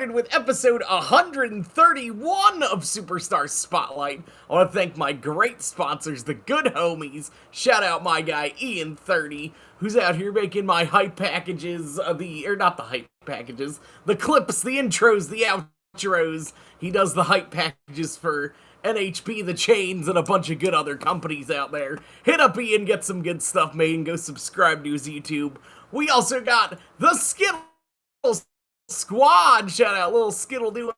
started with episode 131 of Superstar Spotlight. I want to thank my great sponsors, the good homies. Shout out my guy Ian30, who's out here making my hype packages, not the hype packages, the clips, the intros, the outros. He does the hype packages for NHP, the Chains, and a bunch of good other companies out there. Hit up Ian, get some good stuff made, and go subscribe to his YouTube. We also got the Skittles Squad. Shout out little Skittle doing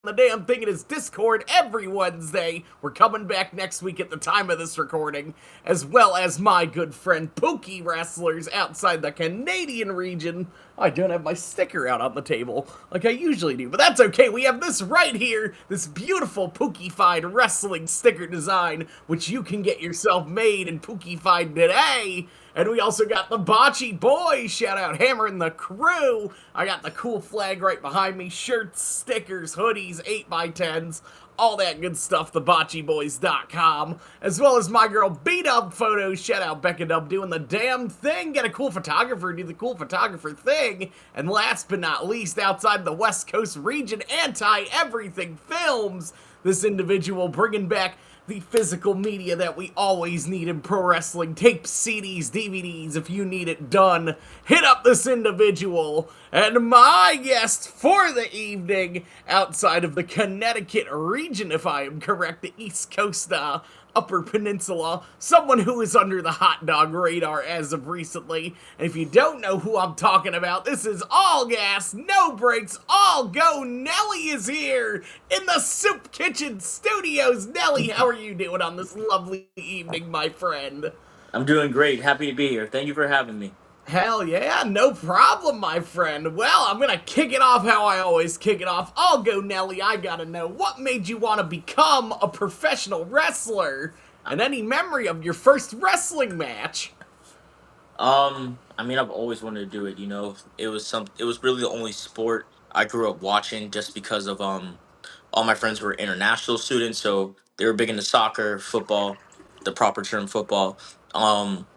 the damn thing in his Discord every Wednesday. We're coming back next week at the time of this recording, as well as my good friend Pookie Wrestlers outside the Canadian region. I don't have my sticker out on the table like I usually do, but that's okay. We have this right here, this beautiful Pookie-fied wrestling sticker design, which you can get yourself made and Pookie-fied today. And we also got the Bocce Boys, shout out Hammer and the crew. I got the cool flag right behind me, shirts, stickers, hoodies, 8x10s, all that good stuff, thebocceboys.com, as well as my girl B-Dub Photos, shout out Becca Dub doing the damn thing, get a cool photographer, do the cool photographer thing, and last but not least, outside the West Coast region, Anti-Everything Films, this individual bringing back the physical media that we always need in pro wrestling. Tapes, CDs, DVDs, if you need it done, hit up this individual. And my guest for the evening, outside of the Connecticut region, if I am correct, the East Coast, Upper Peninsula, someone who is under the hot dog radar as of recently. And if you don't know who I'm talking about, this is all gas, no brakes, all go. Nelly is here in the Soup Kitchen Studios. Nelly, how are you doing on this lovely evening, my friend? I'm doing great. Happy to be here. Thank you for having me. Hell yeah, no problem, my friend. Well, I'm gonna kick it off how I always kick it off. I'll go, Nelly. I gotta know, what made you want to become a professional wrestler? And any memory of your first wrestling match? I've always wanted to do it, it was really the only sport I grew up watching just because of all my friends were international students, so they were big into soccer, football, the proper term football. Um,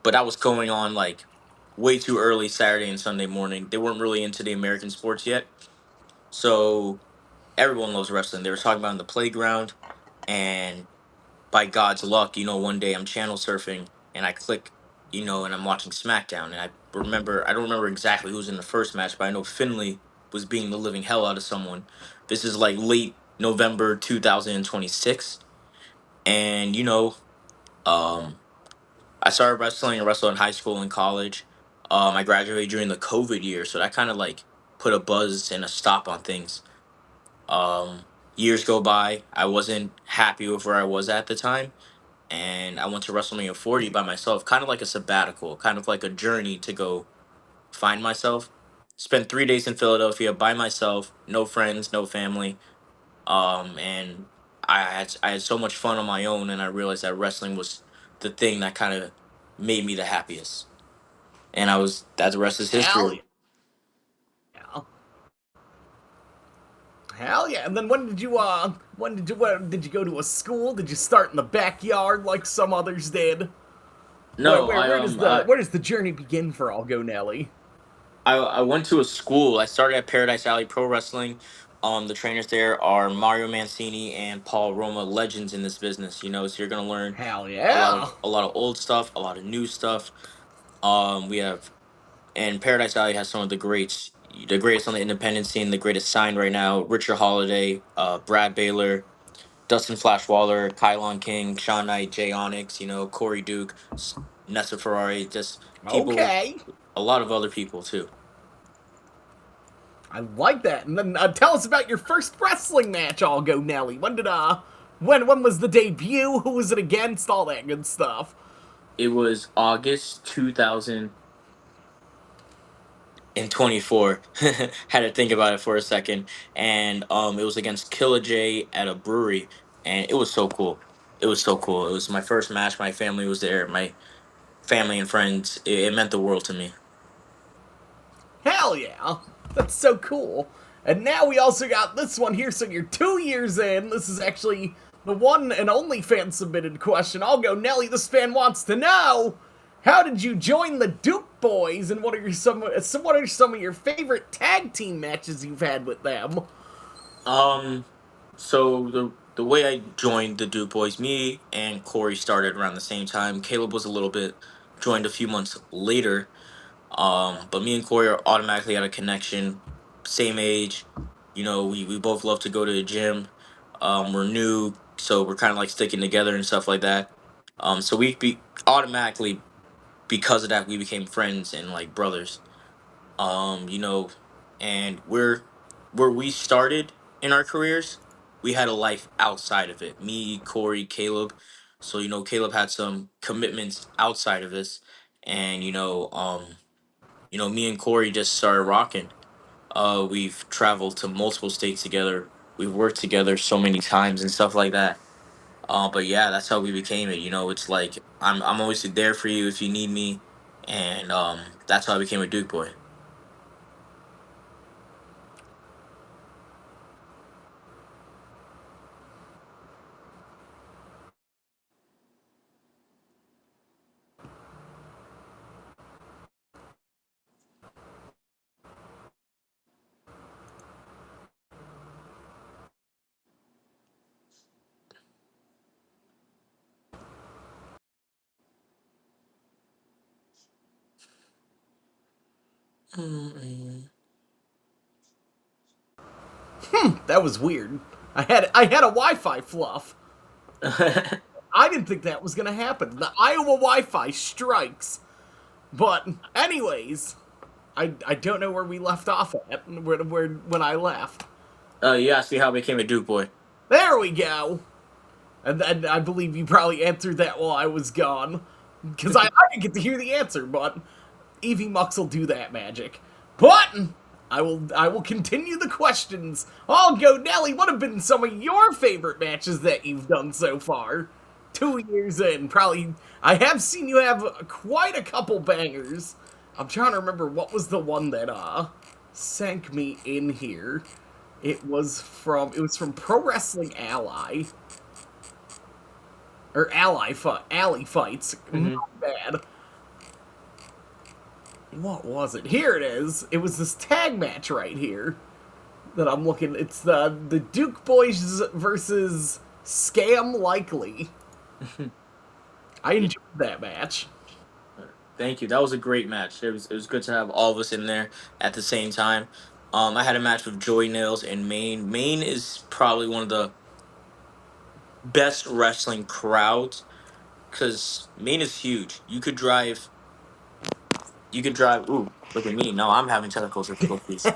but that was going on like way too early Saturday and Sunday morning. They weren't really into the American sports yet. So everyone loves wrestling. They were talking about it in the playground, and by God's luck, one day I'm channel surfing and I click, and I'm watching SmackDown. And I don't remember exactly who was in the first match, but I know Finley was beating the living hell out of someone. This is like late November 2026. And, um, I started wrestling and wrestled in high school and college. I graduated during the COVID year, so that kind of like put a buzz and a stop on things. Years go by. I wasn't happy with where I was at the time, and I went to WrestleMania 40 by myself, kind of like a sabbatical, kind of like a journey to go find myself. Spent 3 days in Philadelphia by myself, no friends, no family, and I had so much fun on my own, and I realized that wrestling was the thing that kind of made me the happiest, and I was that the rest is Hell history. yeah. Hell yeah. And then when did you go to a school? Did you start in the backyard like some others did? Where, No, where, where does the where does the journey begin for All Go Nelly? I went to a school. I started at Paradise Alley Pro Wrestling. The trainers there are Mario Mancini and Paul Roma, legends in this business. So you're gonna learn Hell a lot of yeah. a lot of old stuff, a lot of new stuff. We have and Paradise Alley has some of the greatest on the independent scene, the greatest signed right now. Richard Holiday, Brad Baylor, Dustin Flash Waller, Kylon King, Sean Knight, Jay Onyx. Corey Duke, Nessa Ferrari, just people, Okay. a lot of other people too. I like that. And then tell us about your first wrestling match, All Go Nelly. When was the debut? Who was it against? All that good stuff. It was August 2024. Had to think about it for a second, and it was against Killer J at a brewery, and it was so cool. It was so cool. It was my first match. My family was there. My family and friends. It meant the world to me. Hell yeah. That's so cool. And now we also got this one here, so you're 2 years in. This is actually the one and only fan submitted question. I'll go, Nelly, this fan wants to know, How did you join the Duke Boys, and what are some of your favorite tag team matches you've had with them? Um, so the way I joined the Duke Boys, me and Corey started around the same time. Caleb was a little bit joined a few months later. But me and Corey are automatically had a connection, same age. We both love to go to the gym. We're new, so we're kind of like sticking together and stuff like that. So we be automatically because of that we became friends and like brothers. um you know and where we started in our careers, we had a life outside of it, me, Corey, Caleb. So Caleb had some commitments outside of this, and me and Corey just started rocking. We've traveled to multiple states together, we've worked together so many times and stuff like that. But yeah, that's how we became it. It's like I'm always there for you if you need me, and that's how I became a Duke boy. That was weird. I had a Wi-Fi fluff. I didn't think that was gonna happen. The Iowa Wi-Fi strikes. But anyways, I don't know where we left off at when I left. You asked me how I became a Duke boy. There we go. And I believe you probably answered that while I was gone, because I didn't get to hear the answer. But Evie Mux will do that magic. But I will continue the questions. I'll go, Nelly. What have been some of your favorite matches that you've done so far? 2 years in, probably. I have seen you have quite a couple bangers. I'm trying to remember what was the one that sank me in here. It was from Pro Wrestling Ally or Alley Fights. My Hmm. bad. What was it? Here it is. It was this tag match right here that I'm looking. It's the Duke Boys versus Scam Likely. I Yeah, enjoyed that match. thank you. That was a great match. It was good to have all of us in there at the same time. I had a match with Joy Nails in Maine. Maine is probably one of the best wrestling crowds because Maine is huge. You could drive. Ooh, look at me. No, I'm having technical difficulties.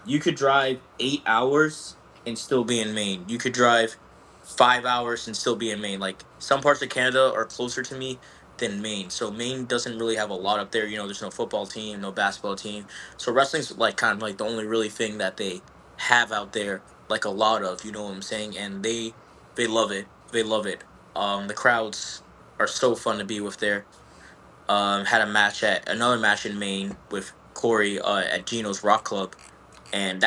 You could drive 8 hours and still be in Maine. You could drive 5 hours and still be in Maine. Like some parts of Canada are closer to me than Maine. So Maine doesn't really have a lot up there. There's no football team, no basketball team. So wrestling's like kind of like the only really thing that they have out there, like a lot of. You know what I'm saying? And they love it. They love it. The crowds are so fun to be with there. Had another match in Maine with Corey at Gino's Rock Club, and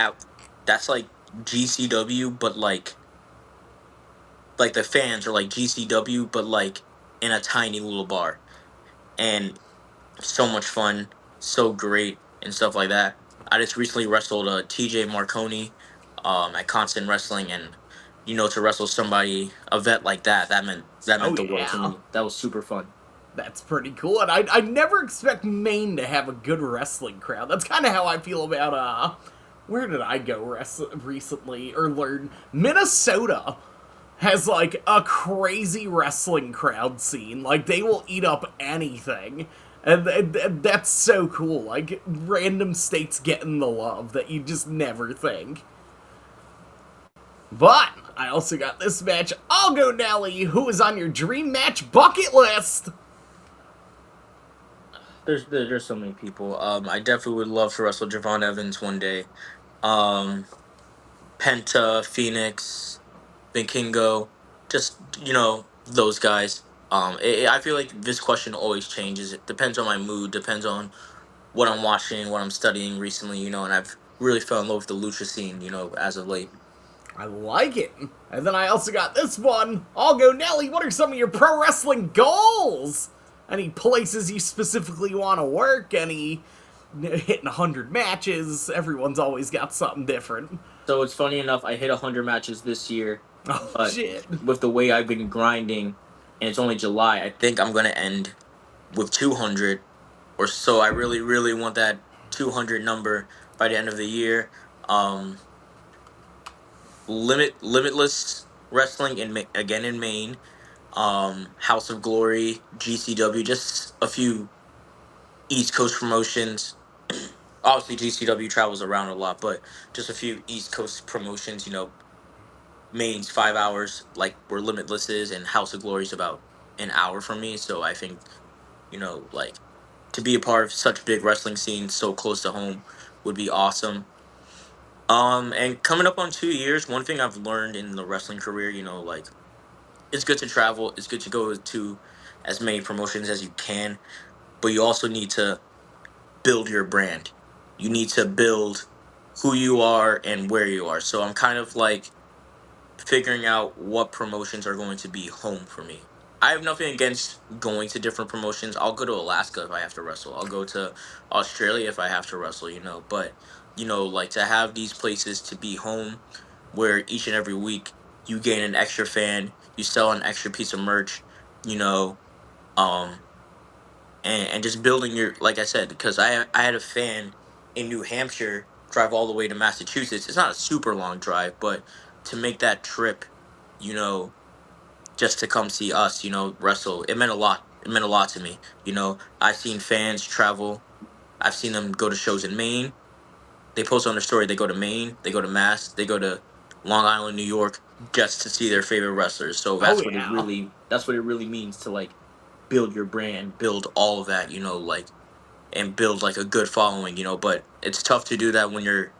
that's like GCW, but like the fans are like GCW, but like in a tiny little bar, and so much fun, so great, and stuff like that. I just recently wrestled TJ Marconi at Constant Wrestling, and to wrestle somebody a vet like that meant Oh the world to yeah, me. That was super fun. that's pretty cool. And I never expect Maine to have a good wrestling crowd. That's kind of how I feel about where did I go recently or learn? Minnesota has like a crazy wrestling crowd scene. Like they will eat up anything. And that's so cool. Like random states getting the love that you just never think. But I also got this match. I'll go Nelly, who is on your dream match bucket list. There's so many people. I definitely would love to wrestle Javon Evans one day. Um, Penta, Phoenix, Vikingo, just those guys. I feel like this question always changes. It depends on my mood, depends on what I'm watching, what I'm studying recently. And I've really fell in love with the lucha scene. As of late. I like it. And then I also got this one. I'll go Nelly. What are some of your pro wrestling goals? Any places you specifically want to work? Any hitting 100 matches? Everyone's always got something different. So it's funny enough, I hit 100 matches this year, Oh, but shit. with the way I've been grinding, and it's only July, I think I'm gonna end with 200 or so. I really, really want that 200 number by the end of the year. Um, Limitless Wrestling again in Maine. House of Glory, GCW, just a few East Coast promotions. Obviously, GCW travels around a lot, but just a few East Coast promotions. Maine's 5 hours, like where Limitless is, and House of Glory is about an hour from me. So I think, like to be a part of such a big wrestling scene so close to home would be awesome. And coming up on 2 years, one thing I've learned in the wrestling career, like it's good to travel, it's good to go to as many promotions as you can, but you also need to build your brand. You need to build who you are and where you are. So I'm kind of like figuring out what promotions are going to be home for me. I have nothing against going to different promotions. I'll go to Alaska if I have to wrestle. I'll go to Australia if I have to wrestle. But, like to have these places to be home where each and every week you gain an extra fan, you sell an extra piece of merch, you know, um, and just building your, like I said, because I had a fan in New Hampshire drive all the way to Massachusetts. It's not a super long drive, but to make that trip, you know, just to come see us, wrestle, it meant a lot. It meant a lot to me. I've seen fans travel. I've seen them go to shows in Maine. They post on their story. They go to Maine. They go to Mass. They go to Long Island, New York, just to see their favorite wrestlers. So Oh, that's what it yeah. really. That's what it really means to like build your brand, build all of that. Like and build like a good following. But it's tough to do that when you're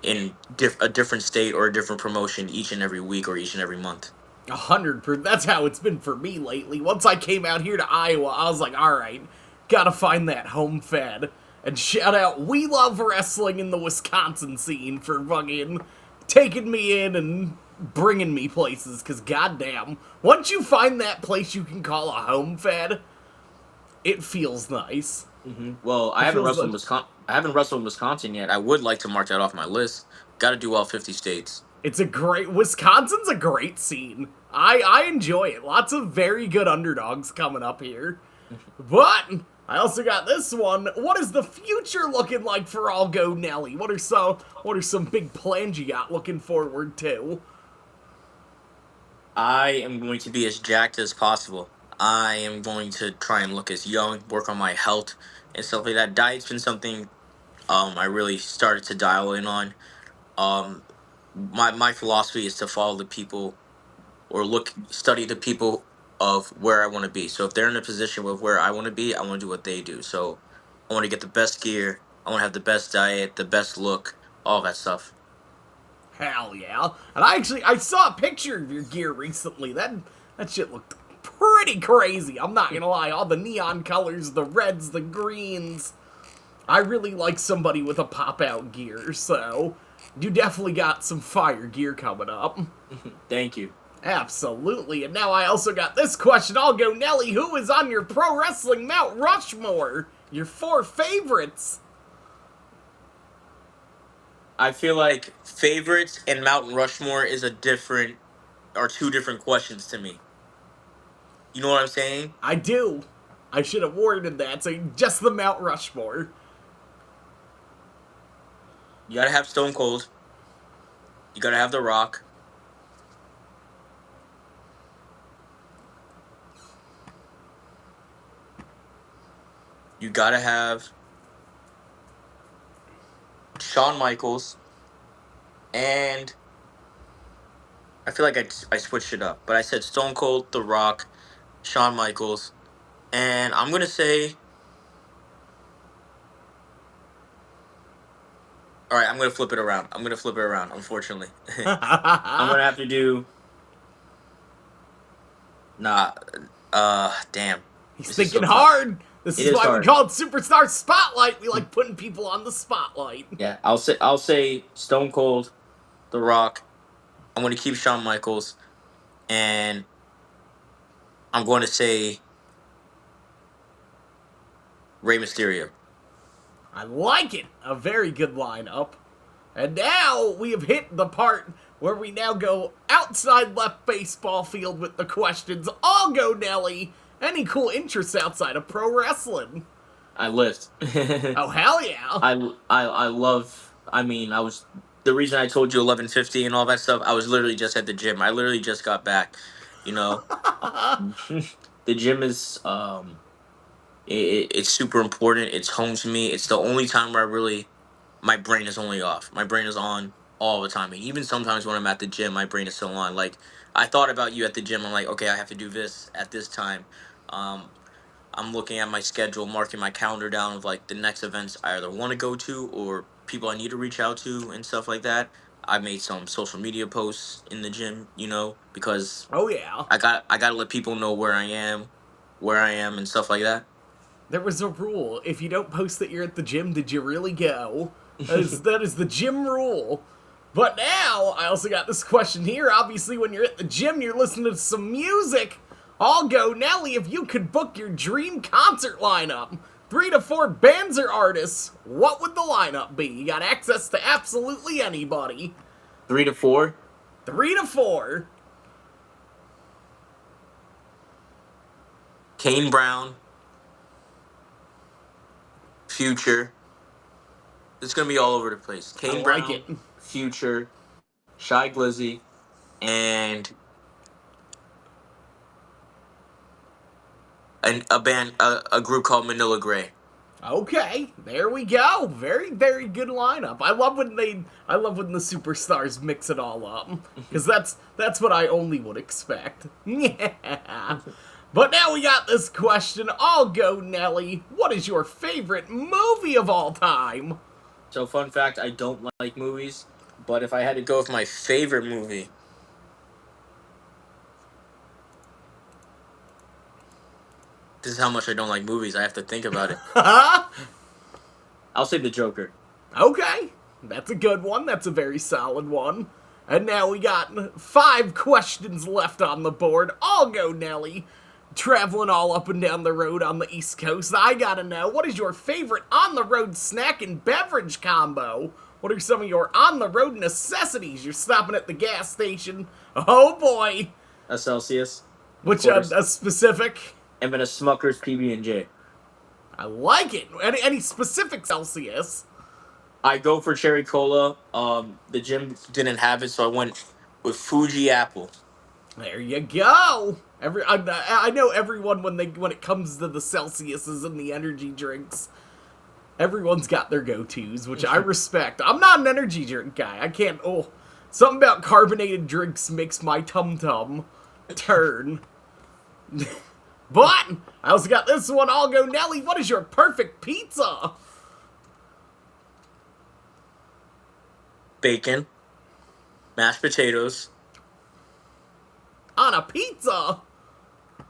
in a different state or a different promotion each and every week or each and every month. 100%. That's how it's been for me lately. Once I came out here to Iowa, I was like, alright, gotta find that home fed. And shout out, We Love Wrestling in the Wisconsin scene for fucking taking me in and bringing me places, because goddamn, once you find that place you can call a home fed, it feels nice. Well, I It haven't feels wrestled in like Wisconsin. I haven't wrestled in Wisconsin yet. I would like to mark that off my list. Got to do all 50 states. it's a great Wisconsin's a great scene. I enjoy it. Lots of very good underdogs coming up here. But I also got this one. What is the future looking like for All Go Nelly? What are some big plans you got looking forward to? I am going to be as jacked as possible. I am going to try and look as young, work on my health and stuff like that. Diet's been something I really started to dial in on. Um my philosophy is to follow the people or study the people of where I want to be. So if they're in a position with where I want to be, I want to do what they do. So I want to get the best gear, I want to have the best diet, the best look, all that stuff. Hell yeah. And I saw a picture of your gear recently. That shit looked pretty crazy. I'm not gonna lie. All the neon colors, the reds, the greens. I really like somebody with a pop out gear, so you definitely got some fire gear coming up. Thank you. Absolutely. And now I also got this question. I'll go, Nelly. Who is on your pro wrestling Mount Rushmore? Your four favorites. I feel like favorites and Mountain Rushmore is a different are two different questions to me. You know what I'm saying? I do. I should have worded that, so just the Mount Rushmore. You gotta have Stone Cold. You gotta have The Rock. You gotta have Shawn Michaels. And I feel like I switched it up, but I said Stone Cold, The Rock, Shawn Michaels, and I'm gonna say, all right, I'm gonna flip it around. I'm gonna flip it around. Unfortunately, I'm gonna have to do nah. Damn, He's this is so thinking tough. hard. This It is is why we hard. call it Superstar Spotlight. We like putting people on the spotlight. Yeah, I'll say Stone Cold, The Rock. I'm gonna keep Shawn Michaels, and I'm going to say Rey Mysterio. I like it. A very good lineup. And now we have hit the part where we now go outside left baseball field with the questions. I'll go, Nelly. Any cool interests outside of pro wrestling? I lift. Oh, hell yeah. I love. I mean, I was the reason I told you 11:50 and all that stuff. I was literally just at the gym. I literally just got back. You know, the gym is it's super important. It's home to me. It's the only time where I really my brain is only off. My brain is on all the time. And even sometimes when I'm at the gym, my brain is still on. Like I thought about you at the gym. I'm like, okay, I have to do this at this time. Um, I'm looking at my schedule, marking my calendar down of like the next events I either want to go to or people I need to reach out to and stuff like that. I made some social media posts in the gym, because Oh, yeah. I gotta let people know where I am and stuff like that. There was a rule. If you don't post that you're at the gym, did you really go? That is the gym rule. But now, I also got this question here. Obviously, when you're at the gym, you're listening to some music. I'll go, Nelly, if you could book your dream concert lineup, 3 to 4 bands or artists, what would the lineup be? You got access to absolutely anybody. 3 to 4. 3 to 4. Kane Brown, Future. It's gonna be all over the place. I Kane like Brown, it. Future, Shy Glizzy, and a group called Manila Gray. Okay, there we go. Very, very good lineup. I love when the superstars mix it all up because that's what I only would expect. Yeah. But now we got this question. I'll go, Nelly. What is your favorite movie of all time? So, fun fact: I don't like movies, but if I had to go with my favorite movie, this is how much I don't like movies. I have to think about it. I'll say The Joker. Okay, that's a good one. That's a very solid one. And now we got 5 questions left on the board. I'll go, Nelly. Traveling all up and down the road on the East Coast, I gotta know, what is your favorite on-the-road snack and beverage combo? What are some of your on-the-road necessities? You're stopping at the gas station. Oh boy. A Celsius. Which, Of course. a specific? And then a Smucker's PB&J. I like it. Any specific Celsius? I go for cherry cola. The gym didn't have it, so I went with Fuji Apple. There you go. I know everyone when it comes to the Celsiuses and the energy drinks, everyone's got their go-tos, which I respect. I'm not an energy drink guy. I can't. Oh, something about carbonated drinks makes my tum-tum turn. But I also got this one. I'll go, Nelly. What is your perfect pizza? Bacon, mashed potatoes. On a pizza?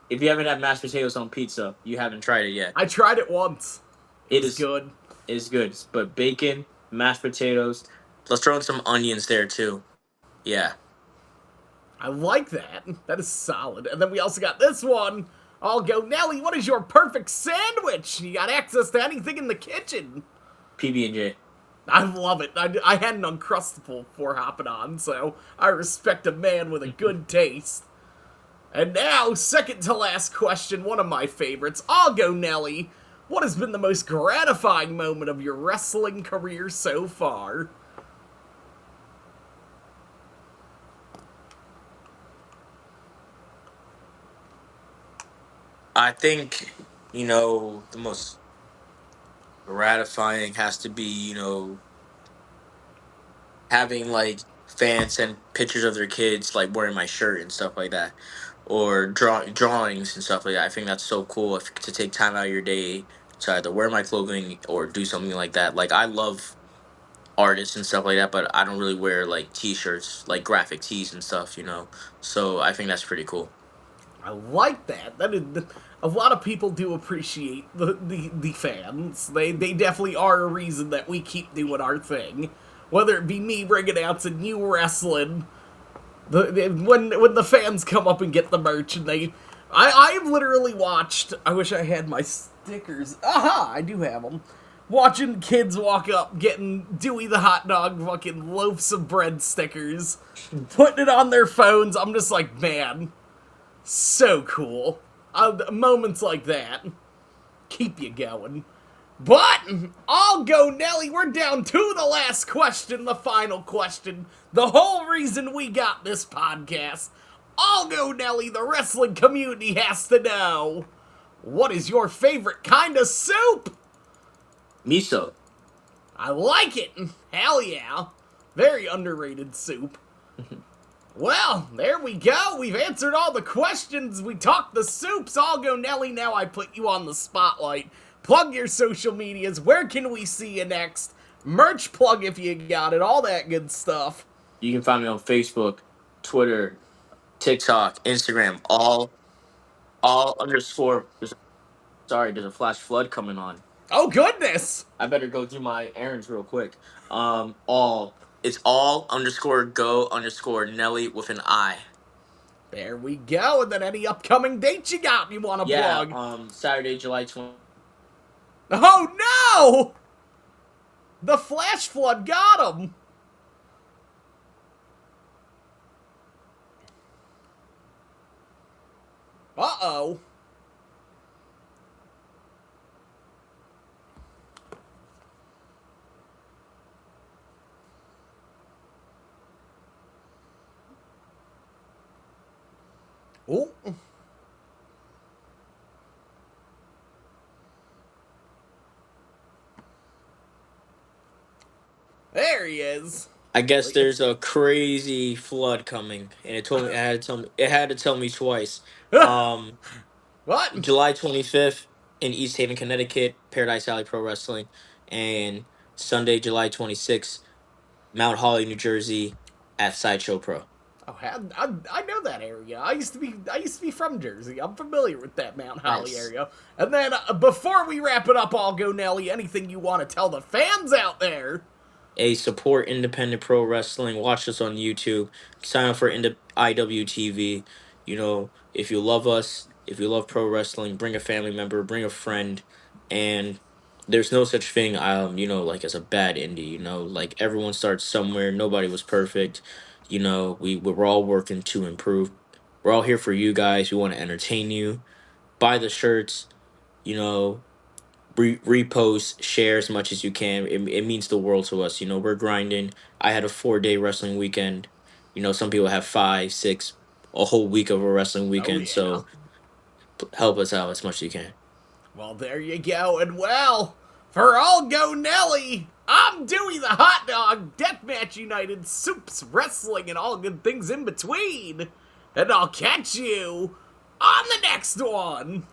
If you haven't had mashed potatoes on pizza, you haven't tried it yet. I tried it once. It is Good. It's good, but bacon, mashed potatoes. Let's throw in some onions there too. Yeah. I like that. That is solid. And then we also got this one. I'll go, Nelly, what is your perfect sandwich? You got access to anything in the kitchen. PB&J. I love it. I had an Uncrustable before hopping on, so I respect a man with a good taste. And now, second to last question, one of my favorites. I'll go, Nelly. What has been the most gratifying moment of your wrestling career so far? I think, the most gratifying has to be, having like fans send pictures of their kids like wearing my shirt and stuff like that. Or drawings and stuff like that. I think that's so cool to take time out of your day to either wear my clothing or do something like that. Like I love artists and stuff like that, but I don't really wear like t-shirts, like graphic tees and stuff. So I think that's pretty cool. I like that. A lot of people do appreciate the fans. They definitely are a reason that we keep doing our thing. Whether it be me bringing out some new wrestling, when the fans come up and get the merch and I've literally watched. I wish I had my Dickers. Aha, I do have them. Watching kids walk up, getting Dewey the hot dog fucking loaves of bread stickers, putting it on their phones. I'm just like, man, so cool. Moments like that keep you going. But I'll go, Nelly. We're down to the last question, the final question, the whole reason we got this podcast. I'll go, Nelly. The wrestling community has to know. What is your favorite kind of soup? Miso. I like it. Hell yeah. Very underrated soup. Well, there we go. We've answered all the questions. We talked the soups. I'll go, Nelly. Now I put you on the spotlight. Plug your social medias. Where can we see you next? Merch plug if you got it. All that good stuff. You can find me on Facebook, Twitter, TikTok, Instagram, all underscore. There's a flash flood coming on. Oh, goodness. I better go do my errands real quick. All it's all underscore go underscore Nelly with an I. There we go. And then any upcoming dates you got you want to Yeah, plug? Saturday, July 20th. Oh, no. The flash flood got him. Uh-oh. Oh. There he is. I guess there's a crazy flood coming, and it had to tell me twice. Um, What? July 25th in East Haven, Connecticut, Paradise Alley Pro Wrestling, and Sunday, July 26th, Mount Holly, New Jersey, at Sideshow Pro. Oh, I know that area. I used to be from Jersey. I'm familiar with that Mount Holly Nice. area. And then before we wrap it up, I'll go, Nelly. Anything you want to tell the fans out there? Support independent pro wrestling. Watch us on YouTube. Sign up for IWTV. You know, if you love us, if you love pro wrestling, bring a family member, bring a friend, and there's no such thing, like as a bad indie. Like everyone starts somewhere. Nobody was perfect. We're all working to improve. We're all here for you guys. We want to entertain you. Buy the shirts. You know, repost, share as much as you can. It means the world to us. We're grinding. I had a 4-day wrestling weekend. Some people have 5, 6, a whole week of a wrestling Oh weekend. yeah. So help us out as much as you can. Well, there you go. And well, for all go Nelly, I'm Dewey the Hot Dog, Deathmatch United, Soups, Wrestling, and all good things in between. And I'll catch you on the next one.